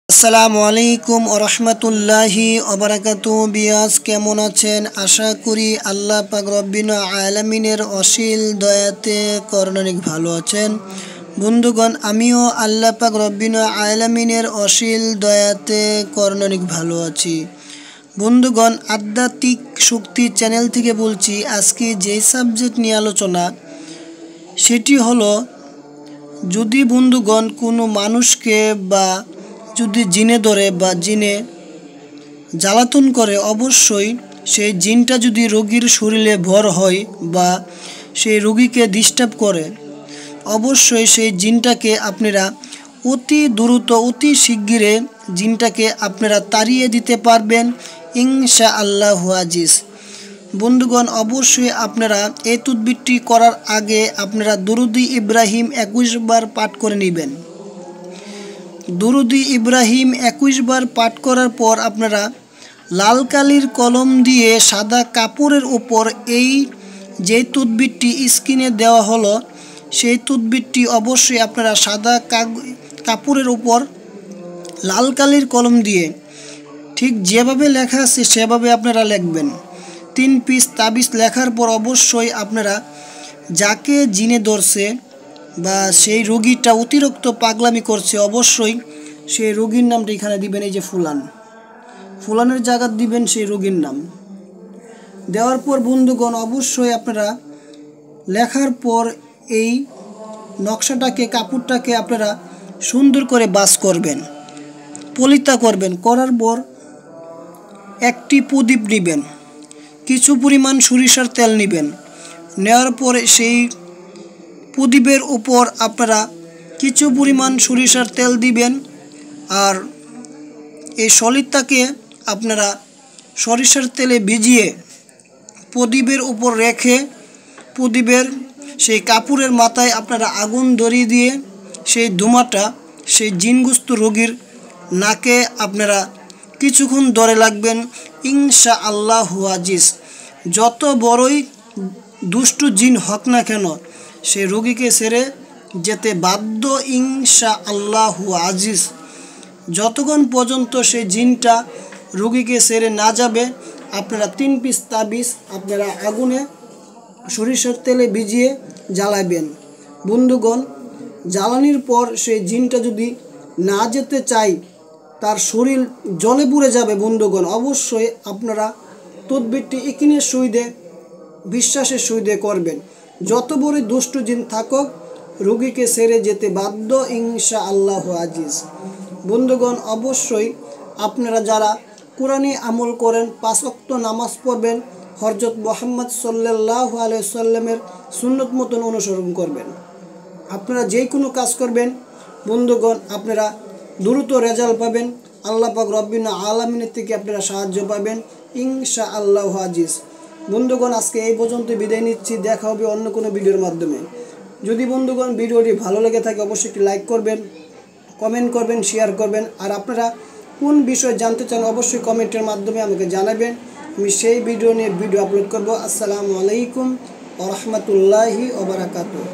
আসসালামু আলাইকুম ওয়া রাহমাতুল্লাহি ওয়া বারাকাতুহু। বিয়াস কেমন আছেন? আশা করি আল্লাহ পাক রব্বিল আলামিনের অসীম দয়াতে করুণানিক ভালো আছেন। বন্ধুগণ, আমিও আল্লাহ পাক রব্বিল আলামিনের অসীম দয়াতে করুণানিক ভালো আছি। বন্ধুগণ, আধ্যাত্মিক শক্তি চ্যানেল থেকে বলছি। আজকে যে সাবজেক্ট নিয়ে আলোচনা সেটি হলো, যদি বন্ধুগণ কোনো মানুষকে বা যদি জিনে ধরে বা জিনে জ্বালাতন করে, অবশ্যই সেই জিনটা যদি রোগীর শরীরে ভর হয় বা সেই রোগীকে ডিস্টার্ব করে, অবশ্যই সেই জিনটাকে আপনারা অতি দ্রুত অতি শিগগিরে জিনটাকে আপনারা তাড়িয়ে দিতে পারবেন ইনশাআল্লাহু আজিজ। বন্ধুগণ, অবশ্যই আপনারা এই তদবিরটি করার আগে আপনারা দুরুদি ইব্রাহিম 21 বার পাঠ করে নেবেন। দুরুদি ইব্রাহিম 21 বার পাঠ করার পর আপনারা লাল কালির কলম দিয়ে সাদা কাপড়ের উপর এই যে তদবিরটি স্ক্রিনে দেওয়া হলো, সেই তদবিরটি অবশ্যই আপনারা সাদা কাপড়ের উপর লাল কালির কলম দিয়ে ঠিক যেভাবে লেখা আছে সেভাবে আপনারা লিখবেন। 3 পিস তাবিজ লেখার পর অবশ্যই আপনারা যাকে জিনে ধরছে বা সেই রোগীটা অতিরিক্ত পাগলামি করছে, অবশ্যই সেই রোগীর নামটা এখানে দিবেন। এই যে ফুলানের জায়গা দিবেন সেই রোগীর নাম। দেওয়ার পর বন্ধুগণ, অবশ্যই আপনারা লেখার পর এই নকশাটাকে কাপড়টাকে আপনারা সুন্দর করে বাস করবেন, পলিতা করবেন। করার পর একটি প্রদীপ নেবেন, কিছু পরিমাণ সরিষার তেল নেবেন। নেওয়ার পরে সেই প্রদীপের উপর আপনারা কিছু পরিমাণ সরিষার তেল দিবেন। আর এই সলিতাকে আপনারা সরিষার তেলে ভিজিয়ে প্রদীপের উপর রেখে প্রদীপের সেই কাপড়ের মাথায় আপনারা আগুন ধরিয়ে দিয়ে সেই ধোঁয়াটা সেই জিনগ্রস্ত রোগীর নাকে আপনারা কিছুক্ষণ ধরে লাগবেন ইনশাআল্লাহু আজিজ। যত বড়ই দুষ্টু জিন হোক না কেন, সে রোগীকে ছেড়ে যেতে বাধ্য ইনশাআল্লাহু আজিজ। যতক্ষণ পর্যন্ত সেই জিনটা রোগীকে ছেড়ে না যাবে, আপনারা 3 পিস তাবিজ আপনারা আগুনে সরিষার তেলে ভিজিয়ে জ্বালাবেন। বন্ধুগণ, জ্বালানির পর সেই জিনটা যদি না যেতে চায়, তার শরীর জলে পুড়ে যাবে। বন্ধুগণ, অবশ্যই আপনারা তদবিরটি ইকিনের সহিতে বিশ্বাসের সহিতে করবেন। যত বড় দুষ্ট জিন থাকুক, রোগীকে ছেড়ে যেতে বাধ্য ইনশাআল্লাহু আজিজ। বন্ধুগণ, অবশ্যই আপনারা যারা কোরআনী আমল করেন, 5 ওয়াক্ত নামাজ পড়বেন, হযরত মুহাম্মদ সাল্লাল্লাহু আলাইহি ওয়াসাল্লামের সুন্নত মতন অনুসরণ করবেন। আপনারা যে কোনো কাজ করবেন বন্ধুগণ, আপনারা দ্রুত রেজাল্ট পাবেন। আল্লাহ পাক রব্বিল আলামিনের থেকে আপনারা সাহায্য পাবেন ইনশাআল্লাহু আজিজ। বন্ধুগণ, আজকে এই পর্যন্ত বিদায় নিচ্ছি। দেখা হবে অন্য কোনো ভিডিওর মাধ্যমে। যদি বন্ধুগণ ভিডিওটি ভালো লেগে থাকে, অবশ্যই একটি লাইক করবেন, কমেন্ট করবেন, শেয়ার করবেন। আর আপনারা কোন বিষয় জানতে চান অবশ্যই কমেন্টের মাধ্যমে আমাকে জানাবেন। আমি সেই ভিডিও নিয়ে ভিডিও আপলোড করব। আসসালামু আলাইকুম ওয়া রাহমাতুল্লাহি ওয়া বারাকাতুহু।